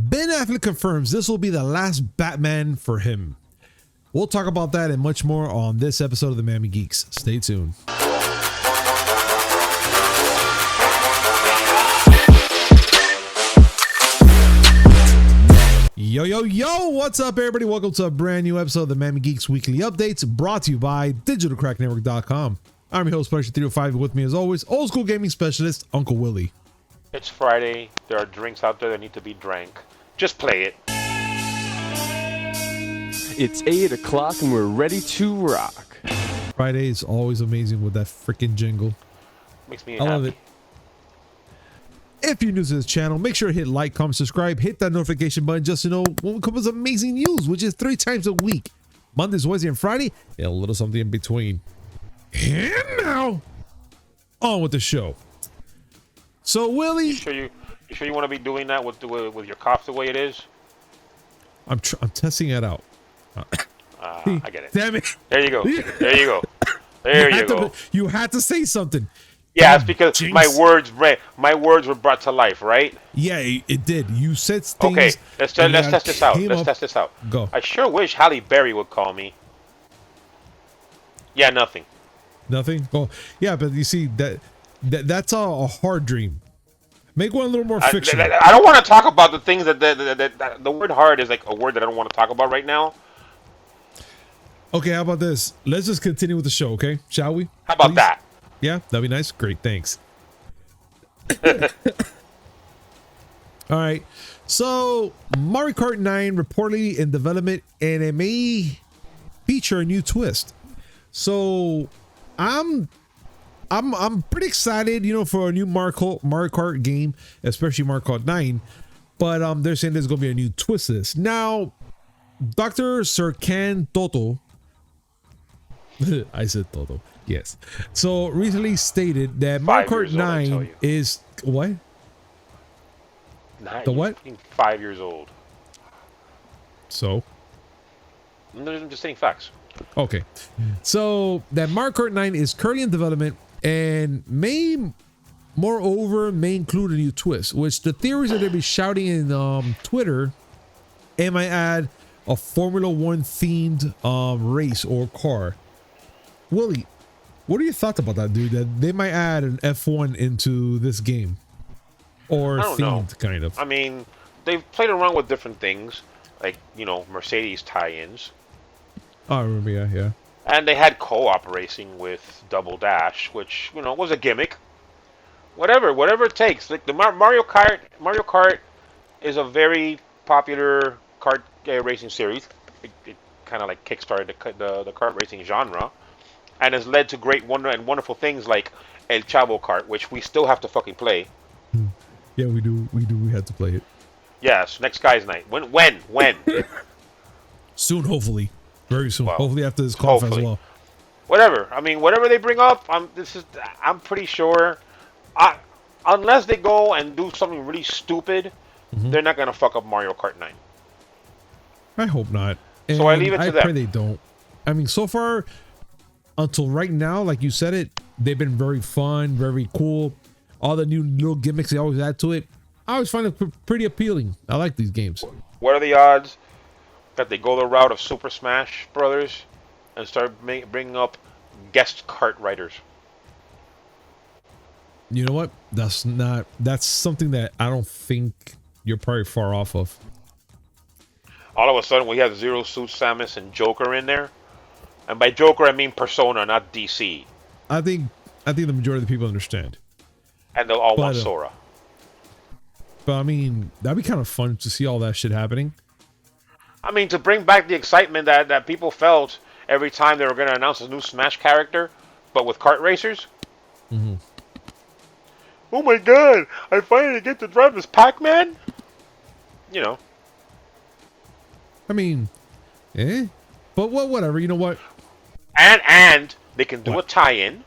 Ben Affleck confirms this will be the last Batman for him. We'll talk about that and much more on this episode of the Miami Geeks. Stay tuned. Yo, what's up, everybody? Welcome to a brand new episode of the Miami Geeks Weekly Updates, brought to you by digitalcracknetwork.com. I'm your host, Pleasure 305, with me as always, old school gaming specialist, Uncle Willie. It's Friday. There are drinks out there that need to be drank. Just play it. It's 8 o'clock and we're ready to rock. Friday is always amazing with that freaking jingle. Makes me I love happy. it. If you're new to this channel, make sure to hit like, comment, subscribe, hit that notification button just to know when we come with amazing news, which is 3 times a week. Mondays, Wednesday, and Friday, and a little something in between. And now, on with the show. So, Willie, You sure you want to be doing that with your cough the way it is? I'm testing it out. I get it. Damn it! There you go. There you go. There you go. You had to say something. Yeah, it's because Jinx. my words were brought to life, right? Yeah, it did. You said things. Okay, let's test this out. Let's test this out. Go. I sure wish Halle Berry would call me. Yeah, nothing. Nothing. Oh, yeah, but you see that's a hard dream. Make one a little more fictional. I don't want to talk about the things that the word hard is like a word that I don't want to talk about right now. Okay, how about this? Let's just continue with the show, okay? Shall we? How about Please? that? Yeah, that'd be nice. Great, thanks. All right. So, Mario Kart 9 reportedly in development, and it may feature a new twist. So, I'm pretty excited, for a new Mario Kart game, especially Mario Kart 9. But they're saying there's gonna be a new twist to this. Now, Dr. Serkan Toto, I said Toto, yes. So recently stated that Mario Kart 9 is what? The what? 5 years old. So? I'm just saying facts. Okay. So that Mario Kart 9 is currently in development and may include a new twist, which the theories that they'll be shouting in Twitter, and might add a Formula One themed race or car. Willie, what are your thoughts about that, dude? That they might add an F1 into this game, or I don't themed know. kind of. I mean, they've played around with different things, like Mercedes tie-ins. Oh, I remember, yeah. And they had co-op racing with Double Dash, which was a gimmick. Whatever it takes. Like the Mario Kart is a very popular kart racing series. It kind of like kickstarted the kart racing genre, and has led to great wonderful things like El Chavo Kart, which we still have to fucking play. Yeah, we do. We have to play it. Yes, next guy's night. When? Soon, hopefully. Very soon. Well, hopefully after this call as hopefully. well. Whatever. I mean, whatever they bring up, I'm pretty sure. Unless they go and do something really stupid, they're not gonna fuck up Mario Kart 9. I hope not. And So I leave it to I them. pray they don't. I mean, so far, until right now, like you said it, they've been very fun, very cool. All the new little gimmicks they always add to it, I always find it pretty appealing. I like these games. What are the odds that they go the route of Super Smash Brothers and start bringing up guest kart riders? You know what? That's something that I don't think you're probably far off of. All of a sudden, we have Zero Suit Samus and Joker in there. And by Joker, I mean Persona, not DC. I think the majority of the people understand. And they'll all want Sora. But I mean, that'd be kind of fun to see all that shit happening. I mean, to bring back the excitement that people felt every time they were going to announce a new Smash character, but with kart racers. Mm-hmm. Oh my god, I finally get to drive this Pac-Man? I mean, but whatever, you know what? And they can do a tie-in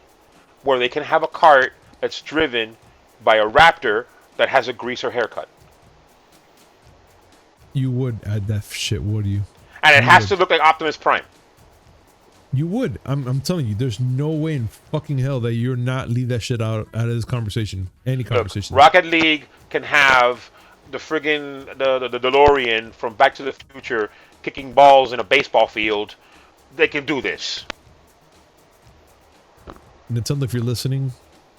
where they can have a kart that's driven by a raptor that has a greaser haircut. You would add that shit, would you? And it has to look like Optimus Prime. You would. I'm telling you, there's no way in fucking hell that you're not leave that shit out of this conversation. Any conversation. Look, Rocket League can have the friggin' the DeLorean from Back to the Future kicking balls in a baseball field, they can do this. Nintendo, if you're listening,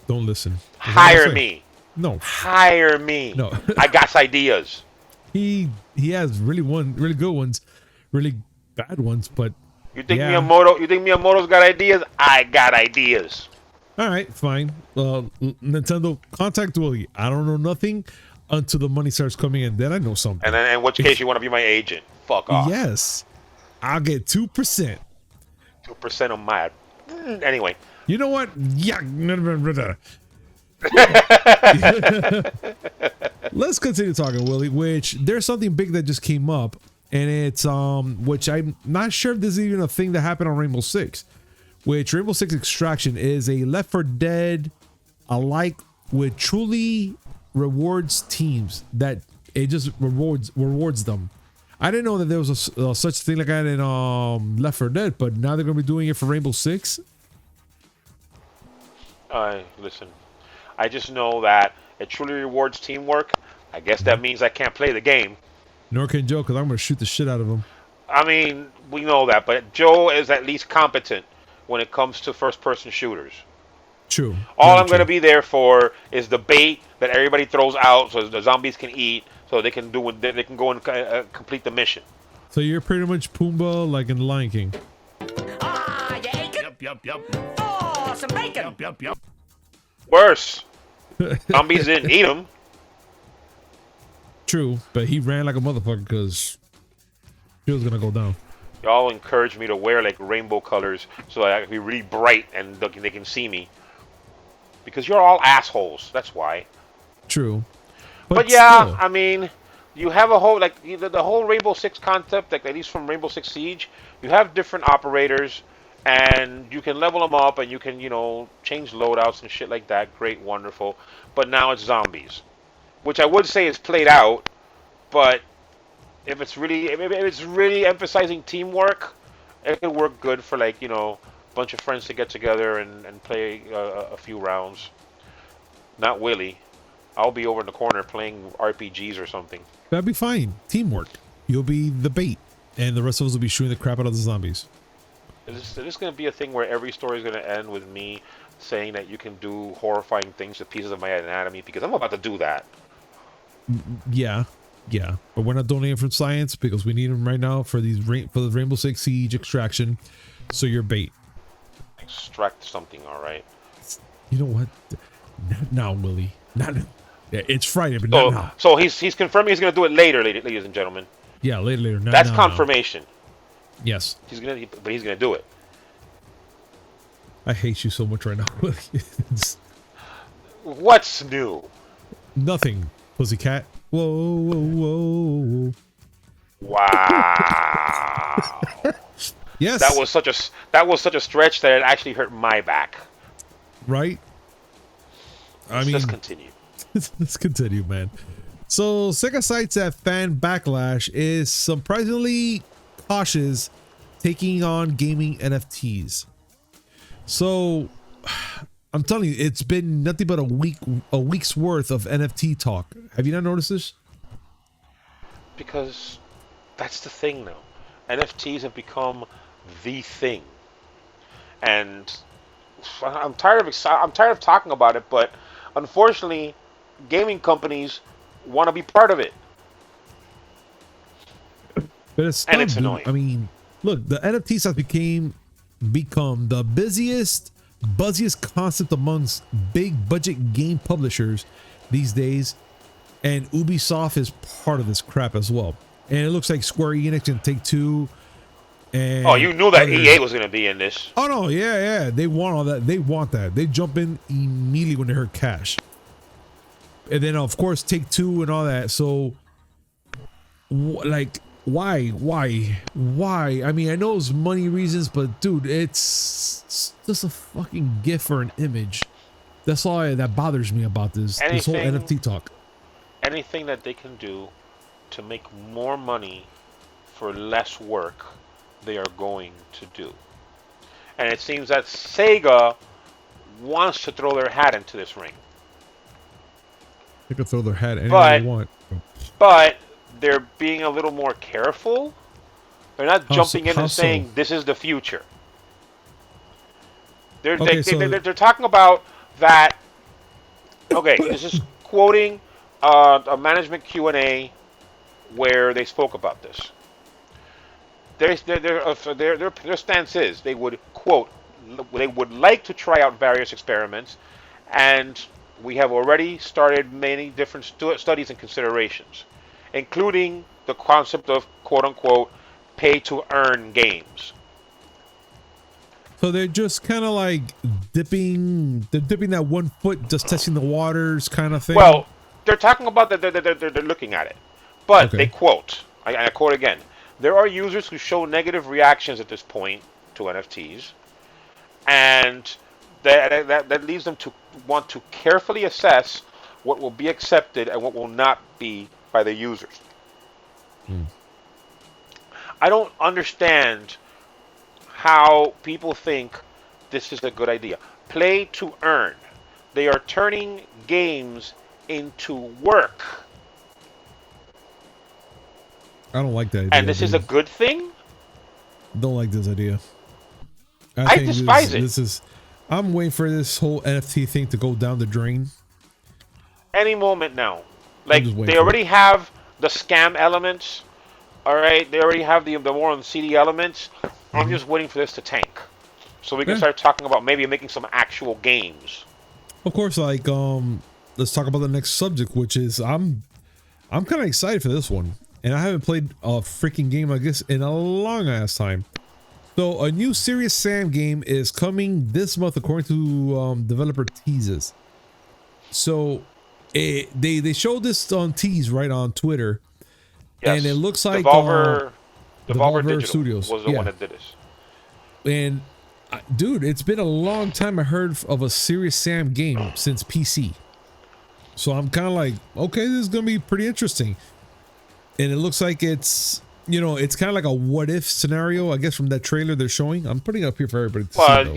don't listen. Hire me. No. Hire me. No. I got ideas. He has really good ones, really bad ones, but You think Miyamoto's got ideas? I got ideas. All right, fine. Nintendo, contact Willie. I don't know nothing until the money starts coming in. Then I know something. And then in which case you want to be my agent. Fuck off. Yes. I'll get 2%. 2% on my... Anyway. You know what? Yeah. Let's continue talking, Willie, which there's something big that just came up. And it's, which I'm not sure if this is even a thing that happened on Rainbow Six. Which Rainbow Six Extraction is a Left 4 Dead alike, which truly rewards teams, that it just rewards them. I didn't know that there was a such thing like that in Left 4 Dead, but now they're going to be doing it for Rainbow Six. Listen, I just know that it truly rewards teamwork. I guess that means I can't play the game. Nor can Joe, because I'm going to shoot the shit out of him. I mean, we know that, but Joe is at least competent when it comes to first-person shooters. True. All I'm going to be there for is the bait that everybody throws out, so the zombies can eat, so they can go and complete the mission. So you're pretty much Pumbaa, like in The Lion King. Ah, you ate it? Yup. Oh, some bacon. Yup. Worse, zombies didn't eat him. True, but he ran like a motherfucker because he was gonna go down. Y'all encourage me to wear like rainbow colors so that I can be really bright and they can see me. Because you're all assholes. That's why. True. But yeah, still. I mean, you have a whole, like, the whole Rainbow Six concept, like at least from Rainbow Six Siege, you have different operators, and you can level them up, and you can, change loadouts and shit like that. Great, wonderful. But now it's zombies, which I would say is played out, but if it's really emphasizing teamwork, it could work good for, like, a bunch of friends to get together and play a few rounds. Not Willie. I'll be over in the corner playing RPGs or something. That'd be fine. Teamwork. You'll be the bait, and the rest of us will be shooting the crap out of the zombies. Is this going to be a thing where every story is going to end with me saying that you can do horrifying things to pieces of my anatomy? Because I'm about to do that. Yeah. But we're not donating for science because we need them right now for the Rainbow Six Siege extraction. So you're bait. Extract something, all right. You know what? Not now, Willie. Not now. Yeah, it's Friday, but not now. So he's confirming he's going to do it later, ladies and gentlemen. Yeah, later. That's confirmation. Now. Yes. He's gonna do it. I hate you so much right now. What's new? Nothing, pussycat. Whoa. Wow. Yes. That was such a stretch that it actually hurt my back. Right? Let's continue. Let's continue, man. So Sega cites that fan backlash is surprisingly cautious taking on gaming NFTs. So I'm telling you, it's been nothing but a week's worth of NFT talk. Have you not noticed this? Because that's the thing now. NFTs have become the thing, and I'm tired of talking about it. But unfortunately, gaming companies want to be part of it. But it's annoying. I mean, look, the NFTs have become the buzziest concept amongst big budget game publishers these days, and Ubisoft is part of this crap as well. And it looks like Square Enix and Take-Two. And you knew that EA was going to be in this. Oh no, yeah. They want all that. They want that. They jump in immediately when they heard cash. And then of course Take-Two and all that. So, like, why? I mean, I know it's money reasons, but dude, it's just a fucking GIF or an image. That's all that bothers me about this whole NFT talk. Anything that they can do to make more money for less work, they are going to do. And it seems that Sega wants to throw their hat into this ring. They could throw their hat anywhere they want. but they're being a little more careful. They're not jumping in how and saying so? this is the future. Okay, so They're talking about that. Okay, this is quoting a management Q&A where they spoke about this. Their stance is they would quote they would like to try out various experiments, and we have already started many different studies and considerations, including the concept of quote unquote pay to earn games. so they're just kind of like dipping that 1 foot, just testing the waters kind of thing. Well, they're talking about that they're looking at it, but Okay. they quote. I quote again. There are users who show negative reactions at this point to NFTs, and that leads them to want to carefully assess what will be accepted and what will not be by the users. I don't understand how people think this is a good idea. Play to earn. They are turning games into work. I don't like that idea. And this is a dude. good thing? Don't like this idea. I think despise it. This is. I'm waiting for this whole NFT thing to go down the drain. Any moment now. Like, just waiting they for already have the scam elements. All right? They already have the more on CD elements. I'm just waiting for this to tank. So we can Yeah. start talking about maybe making some actual games. Of course, like let's talk about the next subject, which is I'm kind of excited for this one, and I haven't played a freaking game like this in a long ass time. So a new Serious Sam game is coming this month, according to developer teases. So they showed this on tease right on Twitter, Yes. and it looks like Devolver Digital Studios was the one that did this. And dude, it's been a long time I heard of a Serious Sam game since PC. So I'm kind of like, okay, this is gonna be pretty interesting. And it looks like it's, it's kind of like a what if scenario, I guess, from that trailer they're showing. I'm putting it up here for everybody to see. Well, Though.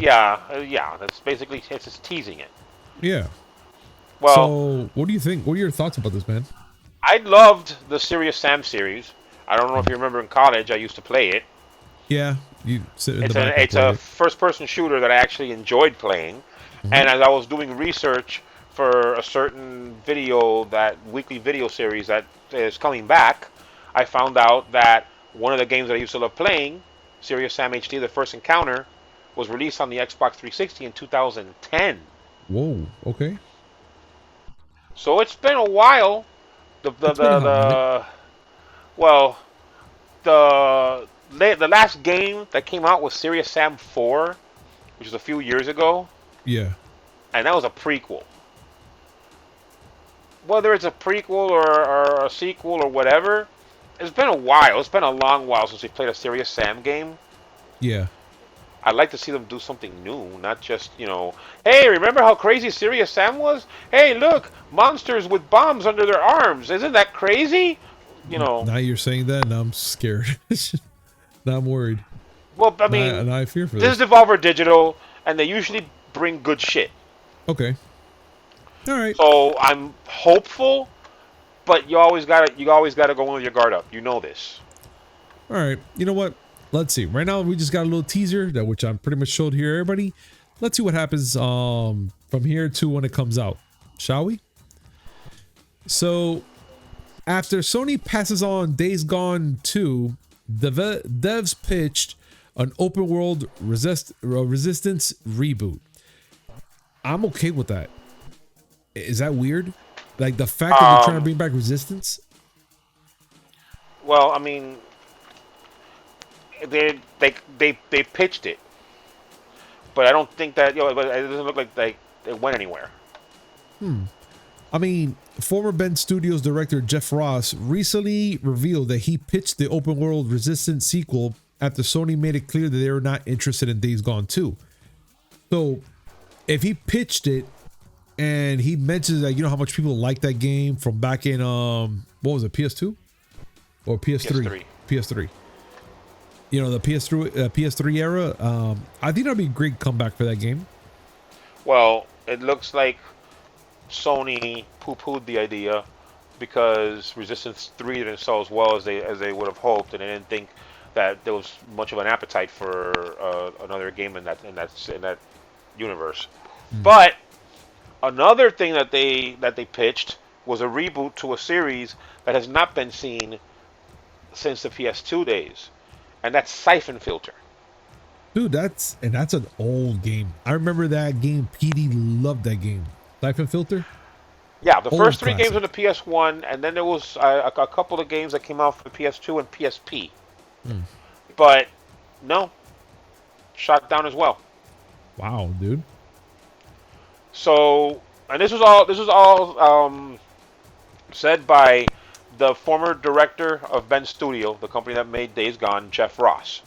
yeah. That's basically it's just teasing it. Yeah. Well, so what do you think? What are your thoughts about this, man? I loved the Serious Sam series. I don't know if you remember in college, I used to play it. Yeah, you sit in It's the back and it's play a it. first-person shooter that I actually enjoyed playing. And as I was doing research for a certain weekly video series that is coming back, I found out that one of the games that I used to love playing, Serious Sam HD: The First Encounter, was released on the Xbox 360 in 2010. Whoa. Okay. So it's been a while. The last game that came out was Serious Sam 4, which was a few years ago, Yeah. and that was a prequel. Whether it's a prequel or a sequel or whatever, it's been a while. It's been a long while since we played a Serious Sam game. Yeah. I'd like to see them do something new, not just, hey, remember how crazy Serious Sam was? Hey, look, monsters with bombs under their arms. Isn't that crazy? Now you're saying that, and I'm scared. Now I'm worried. Well, I mean, Now I fear for this this. is Devolver Digital, and they usually bring good shit. Okay. All right. So I'm hopeful, but you always gotta go in with your guard up. You know this. All right. You know what? Let's see. Right now we just got a little teaser which I'm pretty much showed here, everybody. Let's see what happens from here to when it comes out. Shall we? So after Sony passes on Days Gone 2, the devs pitched an open world resistance reboot. I'm okay with that. Is that weird? Like the fact that they're trying to bring back Resistance? Well, I mean, they pitched it, but I don't think that it doesn't look like it went anywhere. I mean, former Ben Studios director Jeff Ross recently revealed that he pitched the open world Resistance sequel after Sony made it clear that they were not interested in Days Gone 2. So, if he pitched it and he mentions that, how much people like that game from back in what was it, PS2 or PS3? PS3. The PS3 era. I think that'd be a great comeback for that game. Well, it looks like Sony poo-pooed the idea because Resistance 3 didn't sell as well as they would have hoped, and they didn't think that there was much of an appetite for another game in that universe. But another thing that they pitched was a reboot to a series that has not been seen since the PS2 days, and that's Siphon Filter. Dude, that's an old game. I remember that game. PD loved that game. Siphon Filter. Yeah, the Old first three classic. games on the PS1, and then there was a couple of games that came out for the PS2 and PSP. But no, shot down as well. Wow, dude. So, and this was all said by the former director of Ben Studio, the company that made Days Gone, Jeff Ross.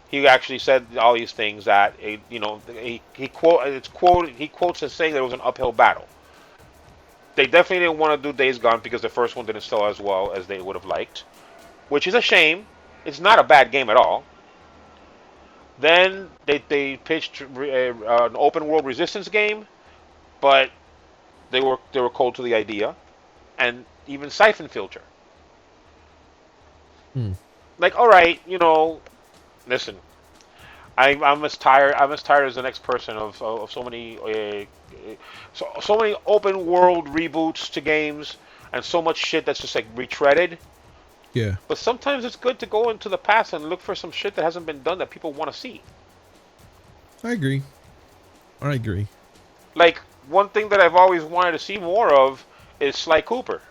He actually said all these things that he quotes as saying that it was an uphill battle. They definitely didn't want to do Days Gone because the first one didn't sell as well as they would have liked, which is a shame. It's not a bad game at all. Then they pitched an open world Resistance game, but they were cold to the idea, and even Siphon Filter. Like, all right, listen, I'm as tired as the next person of so many so many open world reboots to games and so much shit that's just like retreaded. Yeah. But sometimes it's good to go into the past and look for some shit that hasn't been done that people want to see. I agree. Like, one thing that I've always wanted to see more of is Sly Cooper.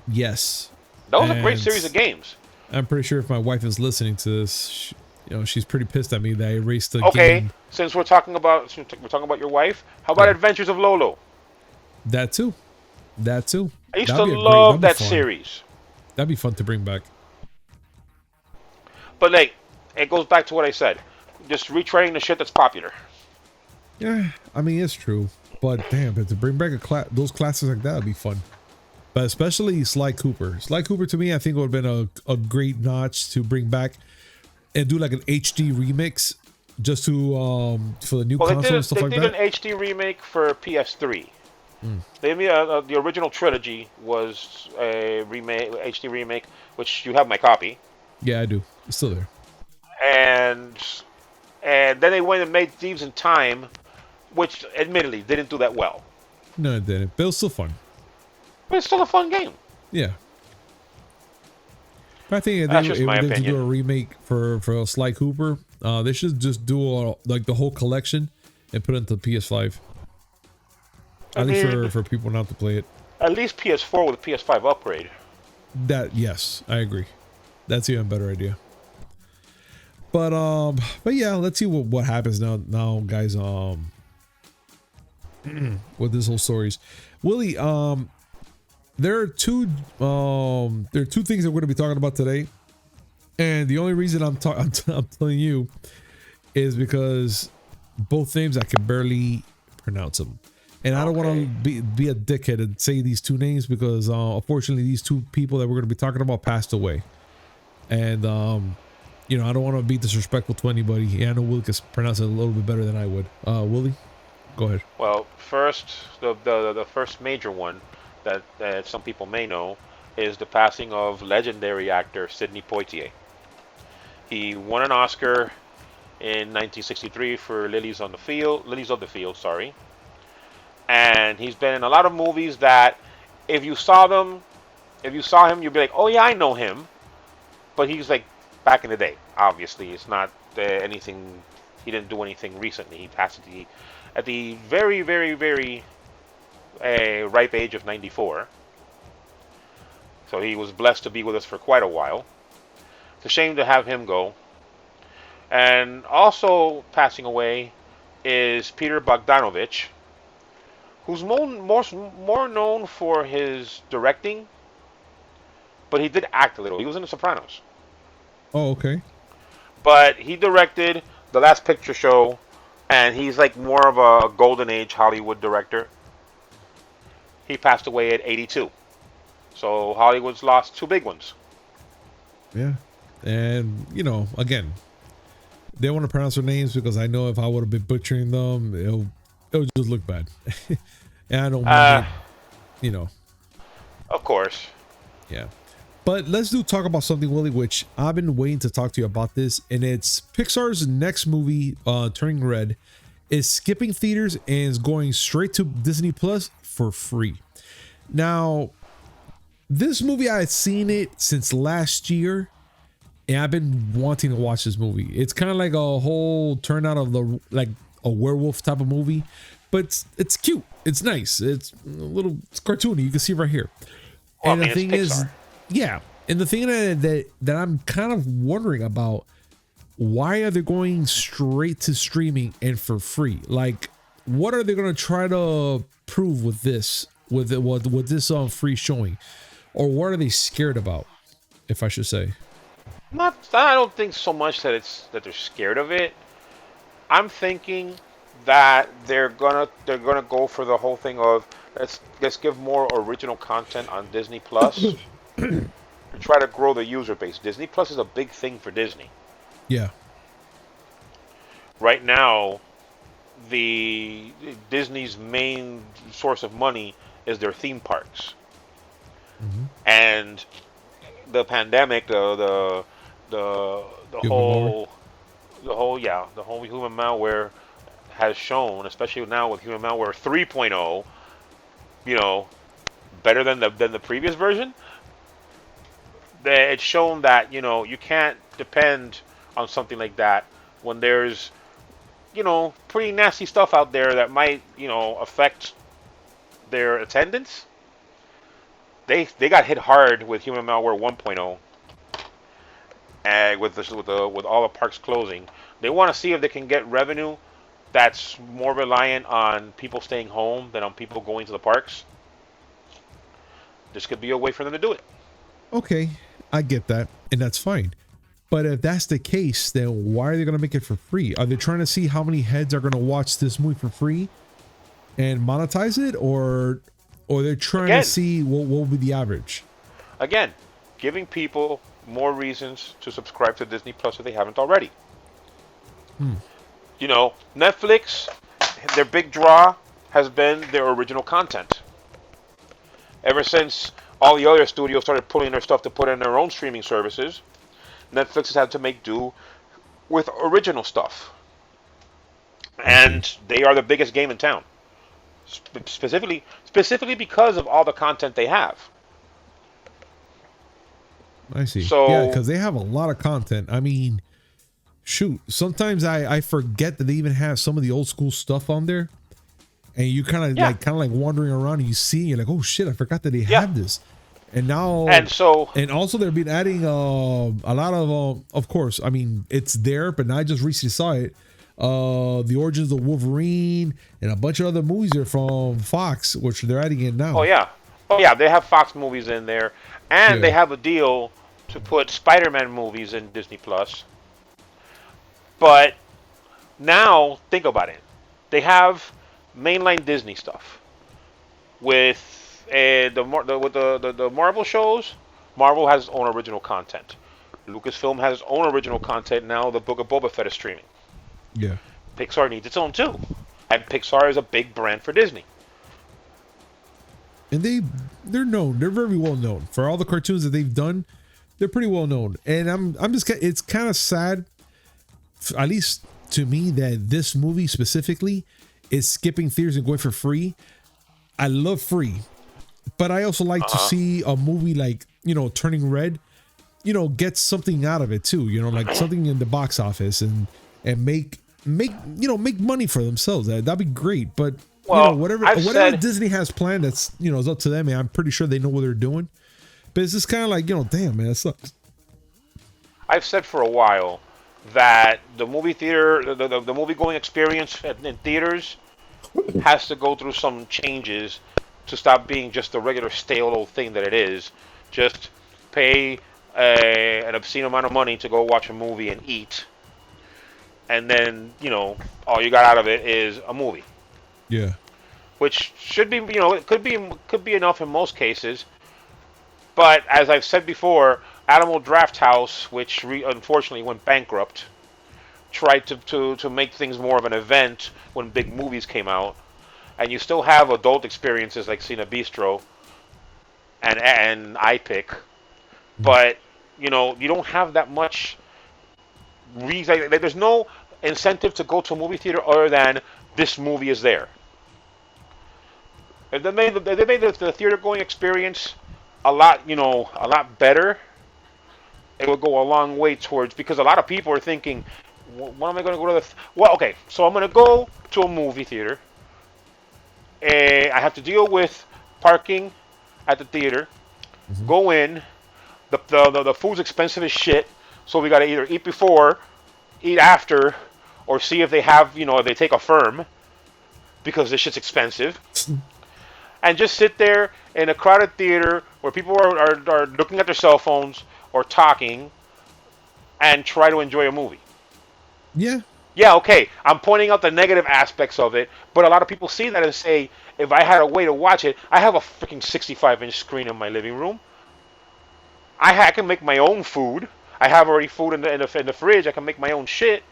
Yes. That was a great series of games. I'm pretty sure if my wife is listening to this, she's pretty pissed at me that I erased the Okay, game. since we're talking about your wife, how about Adventures of Lolo? That too. I used to love that series. That'd be fun to bring back. But like, it goes back to what I said. Just retreading the shit that's popular. Yeah, I mean, it's true. But damn, but to bring back those classes like that would be fun. But especially Sly Cooper. Sly Cooper, to me, I think would have been a great notch to bring back and do like an HD remix just to for the new console and stuff like that. They did an HD remake for PS3. They made the original trilogy was a HD remake, which you have my copy. Yeah, I do. It's still there. And then they went and made Thieves in Time, which admittedly didn't do that well. No, it didn't. But it was still fun. But it's still a fun game. Yeah. But I think That's just my if they opinion. do a remake for Sly Cooper, they should just do like the whole collection and put it into PS5. At least for people not to play it. At least PS4 with a PS5 upgrade. Yes, I agree. That's even a better idea. But yeah, let's see what happens now, guys. With this whole stories, Willie. There are two things that we're going to be talking about today, and the only reason I'm telling you is because both names I can barely pronounce them. And I don't want to be a dickhead and say these two names because unfortunately these two people that we're going to be talking about passed away. And I don't want to be disrespectful to anybody. Yeah, I know Willie can pronounce it a little bit better than I would. Willie, go ahead. Well, first, the first major one that some people may know is the passing of legendary actor Sidney Poitier. He won an Oscar in 1963 for Lilies of the Field, sorry. And he's been in a lot of movies that if you saw him, you'd be like, oh yeah, I know him. But he's like back in the day. Obviously, it's not anything. He didn't do anything recently. He passed at the very, very, very ripe age of 94. So he was blessed to be with us for quite a while. It's a shame to have him go. And also passing away is Peter Bogdanovich, who's more known for his directing, but he did act a little. He was in The Sopranos. Oh, okay. But he directed The Last Picture Show, and he's like more of a golden age Hollywood director. He passed away at 82. So Hollywood's lost two big ones. Yeah. And, again, they want to pronounce their names because I know if I would have been butchering them, it would just look bad. And I don't want Of course. Yeah. But let's talk about something, Willie, which I've been waiting to talk to you about this, and it's Pixar's next movie, Turning Red, is skipping theaters and is going straight to Disney Plus for free. Now, this movie, I had seen it since last year, and I've been wanting to watch this movie. It's kind of like a whole turnout of like a werewolf type of movie, but it's cute. It's nice. It's it's cartoony. You can see right here. Well, And I the mean, thing it's is, Pixar. yeah, and the thing that I'm kind of wondering about, why are they going straight to streaming and for free? Like, what are they going to try to prove with this, with this free showing, or what are they scared about, if I should say? I don't think so much that they're scared of it. I'm thinking that they're gonna go for the whole thing of let's give more original content on Disney Plus to try to grow the user base. Disney Plus is a big thing for Disney. Yeah. Right now, the Disney's main source of money is their theme parks. And the pandemic, the whole human malware has shown, especially now with human malware 3.0, better than the previous version. It's shown that you can't depend on something like that when there's pretty nasty stuff out there that might affect their attendance. They got hit hard with human malware 1.0, and with all the parks closing. They want to see if they can get revenue that's more reliant on people staying home than on people going to the parks. This could be a way for them to do it. Okay, I get that, and that's fine. But if that's the case, then why are they going to make it for free? Are they trying to see how many heads are going to watch this movie for free and monetize it, or they're trying to see what will be the average? Again, giving people more reasons to subscribe to Disney Plus if they haven't already. Netflix, their big draw has been their original content. Ever since all the other studios started pulling their stuff to put in their own streaming services, Netflix has had to make do with original stuff. And they are the biggest game in town. Specifically because of all the content they have. I see. So, yeah, because they have a lot of content. I mean, shoot, sometimes I forget that they even have some of the old school stuff on there, and you kind of like wandering around and you see, and you're like, oh shit, I forgot that they have this. And now, and also they've been adding a lot of course, I mean, it's there, but I just recently saw it. The Origins of Wolverine and a bunch of other movies are from Fox, which they're adding in now. Oh yeah, they have Fox movies in there, and they have a deal to put Spider-Man movies in Disney Plus. But now think about it, they have mainline Disney stuff with the Marvel shows. Marvel has its own original content. Lucasfilm has its own original content now. The Book of Boba Fett is streaming. Yeah. Pixar needs its own too, and Pixar is a big brand for Disney. And they're known. They're very well known for all the cartoons that they've done. They're pretty well known, and I'm just, it's kind of sad, at least to me, that this movie specifically is skipping theaters and going for free. I love free, but I also like to see a movie like Turning Red, get something out of it too. Like something in the box office and make money for themselves. That'd be great. But whatever Disney has planned, that's is up to them. And I'm pretty sure they know what they're doing. But it's just kind of like damn man, it sucks. I've said for a while that the movie theater, the movie going experience in theaters has to go through some changes to stop being just the regular stale old thing that it is. Just pay an obscene amount of money to go watch a movie and eat, and then all you got out of it is a movie. Yeah. Which should be it could be enough in most cases. But as I've said before, Animal Draft House, which unfortunately went bankrupt, tried to make things more of an event when big movies came out, and you still have adult experiences like Cine Bistro, and I pick, but you don't have that much reason. Like, there's no incentive to go to a movie theater other than this movie is there. If they made the theater going experience a lot better, it would go a long way towards, because a lot of people are thinking, what am I going to go to well, okay, so I'm going to go to a movie theater, and I have to deal with parking at the theater, go in, the food's expensive as shit, so we got to either eat before, eat after, or see if they have, if they take a firm, because this shit's expensive. And just sit there in a crowded theater where people are looking at their cell phones or talking and try to enjoy a movie. Yeah. Yeah, okay, I'm pointing out the negative aspects of it, but a lot of people see that and say, if I had a way to watch it, I have a freaking 65-inch screen in my living room. I can make my own food. I have already food in the fridge. I can make my own shit.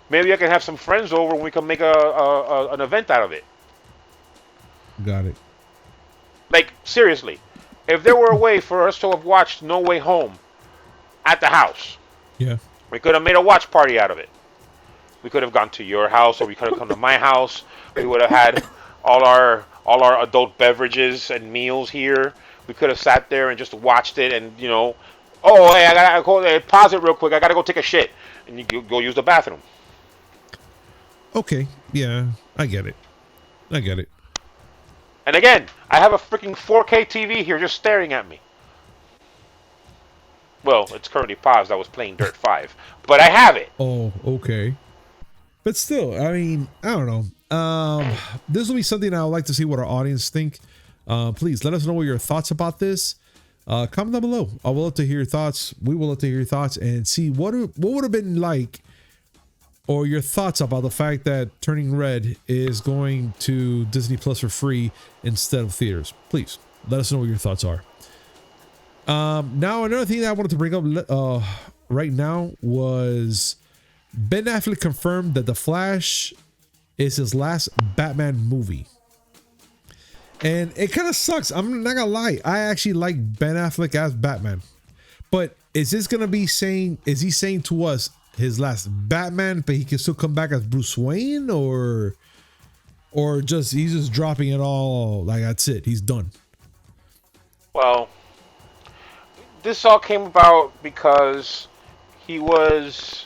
Maybe I can have some friends over and we can make an event out of it. Got it. Like, seriously, if there were a way for us to have watched No Way Home at the house, Yeah. we could have made a watch party out of it. We could have gone to your house, or we could have come to my house. We would have had all our adult beverages and meals here. We could have sat there and just watched it, and oh, hey, I gotta go, pause it real quick. I gotta go take a shit, and you go use the bathroom. Okay. Yeah, I get it. And again, I have a freaking 4K TV here just staring at me. Well, it's currently paused. I was playing Dirt 5. But I have it. Oh, okay. But still, I mean, I don't know. This will be something I would like to see what our audience think. Please let us know what your thoughts about this. Comment down below. I would love to hear your thoughts. We will love to hear your thoughts and see what would have been like, or your thoughts about the fact that Turning Red is going to Disney Plus for free instead of theaters. Please let us know what your thoughts are. Now, another thing that I wanted to bring up right now was Ben Affleck confirmed that The Flash is his last Batman movie. And it kind of sucks. I'm not gonna lie. I actually like Ben Affleck as Batman. But is he saying to us his last Batman, but he can still come back as Bruce Wayne, or he's just dropping it all, like that's it, he's done? Well, this all came about because he was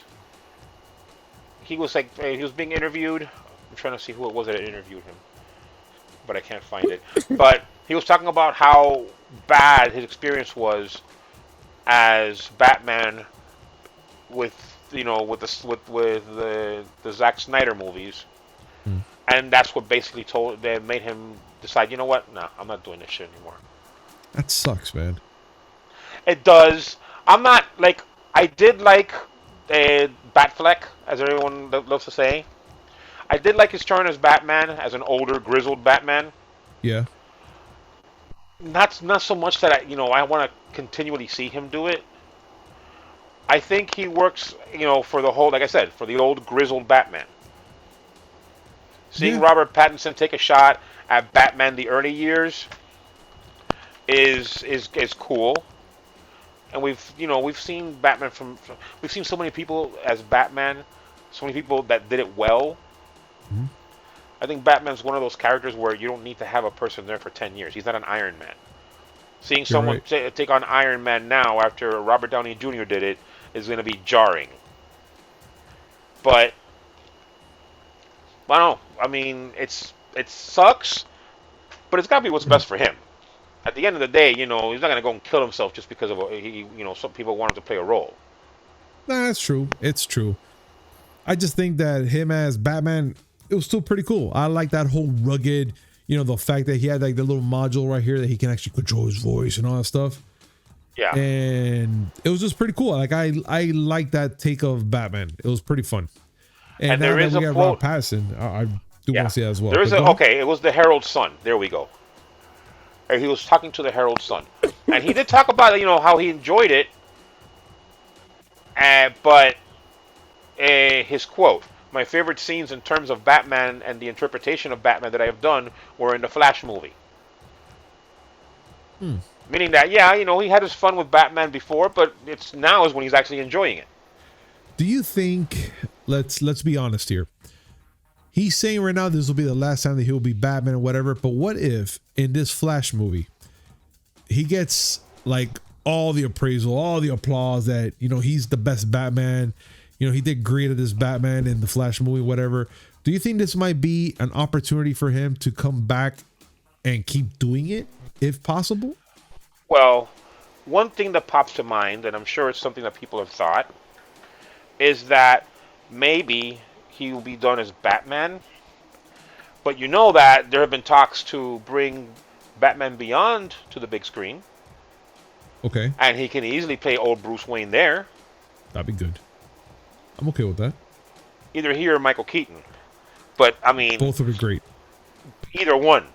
being interviewed. I'm trying to see who it was that interviewed him, but I can't find it. But he was talking about how bad his experience was as Batman with the Zack Snyder movies, and that's what basically made him decide, you know what? No, I'm not doing this shit anymore. That sucks, man. It does. I'm not like, I did like Batfleck, as everyone loves to say. I did like his turn as Batman, as an older, grizzled Batman. Yeah. Not so much that I want to continually see him do it. I think he works, for the whole, like I said, for the old grizzled Batman. Seeing Robert Pattinson take a shot at Batman the early years is cool. And we've seen Batman we've seen so many people as Batman, so many people that did it well. Mm-hmm. I think Batman's one of those characters where you don't need to have a person there for 10 years. He's not an Iron Man. Seeing someone take on Iron Man now after Robert Downey Jr. did it is going to be jarring. But I don't know. I mean, it sucks, but it's got to be what's best for him. At the end of the day, he's not going to go and kill himself just because of some people want him to play a role. Nah, that's true. It's true. I just think that him as Batman, it was still pretty cool. I like that whole rugged, the fact that he had like the little module right here that he can actually control his voice and all that stuff. Yeah. And it was just pretty cool. Like I like that take of Batman. It was pretty fun. And there is a quote. Rob Pattinson, I do want to see that as well. There is it was the Herald's son. There we go. And he was talking to the Herald's son. And he did talk about, how he enjoyed it. But his quote, my favorite scenes in terms of Batman and the interpretation of Batman that I have done were in the Flash movie. Meaning that, yeah, he had his fun with Batman before, but it's now is when he's actually enjoying it. Do you think? Let's be honest here. He's saying right now this will be the last time that he'll be Batman or whatever. But what if in this Flash movie he gets like all the appraisal, all the applause that he's the best Batman. He did great at this Batman in the Flash movie, whatever. Do you think this might be an opportunity for him to come back and keep doing it if possible? Well, one thing that pops to mind, and I'm sure it's something that people have thought, is that maybe he will be done as Batman. But you know that there have been talks to bring Batman Beyond to the big screen. Okay. And he can easily play old Bruce Wayne there. That'd be good. I'm okay with that. Either he or Michael Keaton. But, I mean... both would be great. Either one.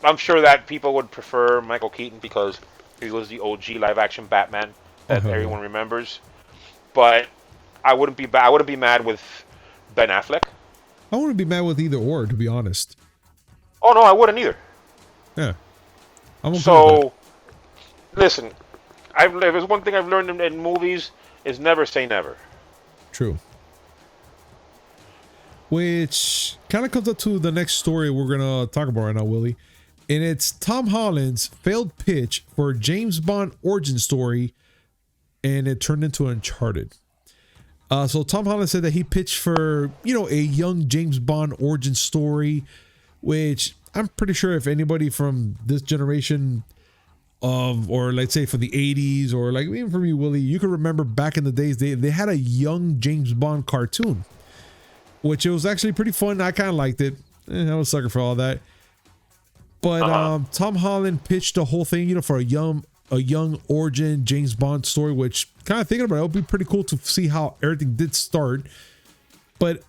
I'm sure that people would prefer Michael Keaton because he was the OG live-action Batman that everyone remembers. But I wouldn't be mad with Ben Affleck. I wouldn't be mad with either or, to be honest. Oh, no, I wouldn't either. Yeah. I'm okay with So, listen, if there's one thing I've learned in movies is never say never. True. Which kind of comes up to the next story we're going to talk about right now, Willie. And it's Tom Holland's failed pitch for James Bond origin story, and it turned into Uncharted. So Tom Holland said that he pitched for, a young James Bond origin story, which I'm pretty sure if anybody from this generation or let's say from the 80s or like even from you, Willie, you can remember back in the days, they had a young James Bond cartoon, which it was actually pretty fun. I kind of liked it. I was a sucker for all that. But Tom Holland pitched the whole thing, for a young origin James Bond story, which kind of thinking about it would be pretty cool to see how everything did start. But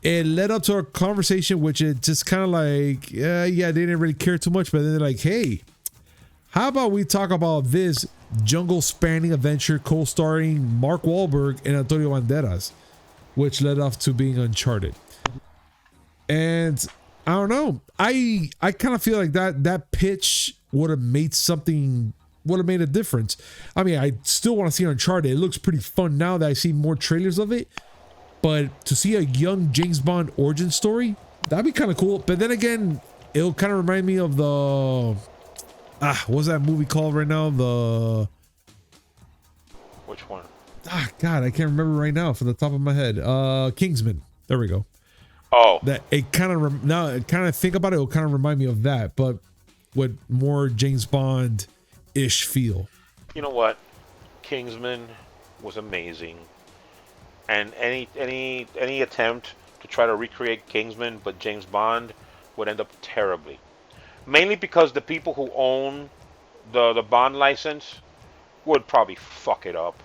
it led up to a conversation, which it just kind of like, they didn't really care too much. But then they're like, hey, how about we talk about this jungle spanning adventure co-starring Mark Wahlberg and Antonio Banderas, which led off to being Uncharted. And I don't know. I kind of feel like that pitch would have made a difference. I mean, I still want to see Uncharted. It looks pretty fun now that I see more trailers of it. But to see a young James Bond origin story, that'd be kind of cool. But then again, it'll kind of remind me of the what's that movie called right now? Which one? God, I can't remember right now from the top of my head. Kingsman. There we go. Oh, That it kind of now kind of think about it, it'll kind of remind me of that, but with more James Bond-ish feel. you know what? Kingsman was amazing, and any attempt to try to recreate Kingsman but James Bond would end up terribly. Mainly because the people who own the Bond license would probably fuck it up.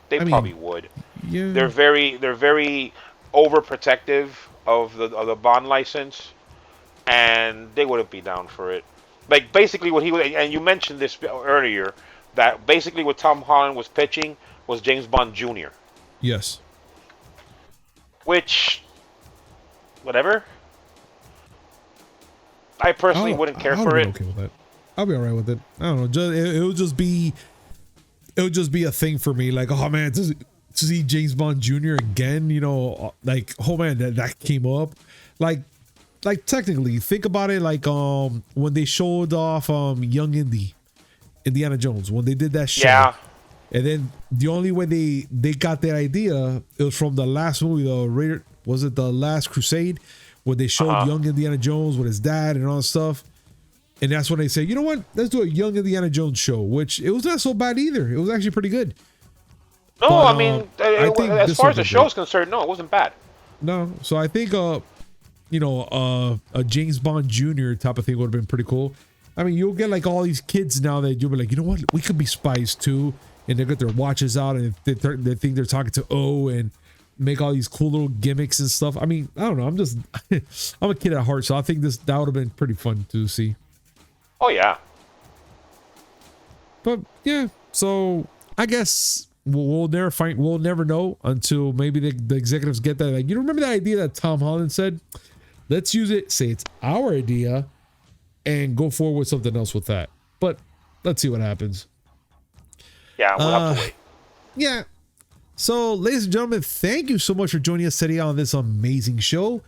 They probably would. Yeah. They're very overprotective of the Bond license, and they wouldn't be down for it. Like basically what he was, and you mentioned this earlier, that basically what Tom Holland was pitching was James Bond Jr. Yes. Which, whatever. I personally wouldn't care for it. Okay with that. I'll be alright with it. I don't know. It'll just be a thing for me. Like, oh man, to see James Bond Jr. again, like, oh man, that came up. Like technically, think about it. Like, when they showed off young Indiana Jones, when they did that show. Yeah. And then the only way they got that idea, it was from the last movie, was it The Last Crusade, where they showed young Indiana Jones with his dad and all that stuff. And that's when they say, you know what, let's do a young Indiana Jones show, which it was not so bad either. It was actually pretty good. No, But, I mean, as far as the show is concerned, no, it wasn't bad. No, so I think a James Bond Jr. type of thing would have been pretty cool. I mean, you'll get like all these kids now that you'll be like, you know what, we could be spies too, and they get their watches out and they think they're talking to O and make all these cool little gimmicks and stuff. I mean, I don't know. I'm a kid at heart, so I think that would have been pretty fun to see. Oh yeah. But yeah, so I guess we'll never know until maybe the executives get that. Like, you remember that idea that Tom Holland said? Let's use it. Say it's our idea, and go forward with something else with that. But let's see what happens. Yeah, we'll have to wait. Yeah. So, ladies and gentlemen, thank you so much for joining us today on this amazing show.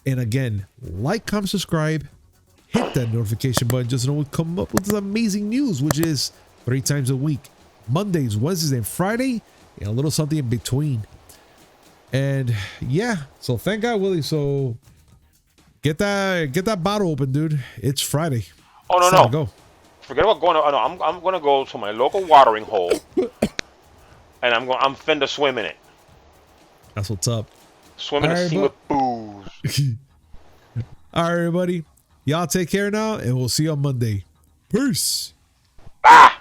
And again, like, comment, subscribe, hit that notification button just so we come up with this amazing news, which is 3 times a week. Mondays, Wednesdays, and Friday, and a little something in between. And yeah, so thank God, Willie. So get that bottle open, dude. It's Friday. Oh no, it's time no. to go. Forget about going. No, I'm gonna go to my local watering hole, and I'm finna swim in it. That's what's up. Swim in a sea with booze. All right, everybody. Y'all take care now, and we'll see you on Monday. Peace. Ah!